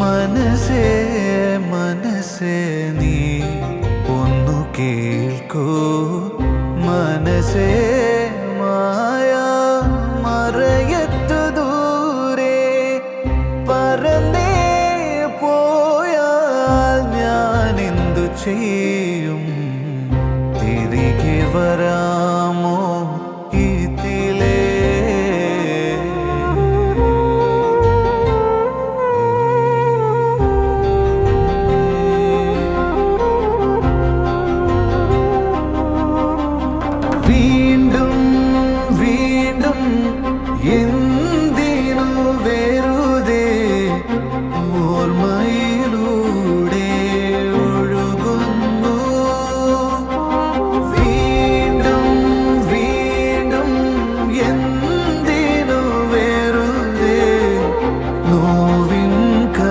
മനസ്സേ മനസ്സേ നീ ഒന്നു കേൾക്കൂ മനസ്സേ മായ മറയത്തു ദൂരെ പറന്നേ പോയാൽ ഞാൻ എന്തു ചെയ്യും തിരികെ വരാ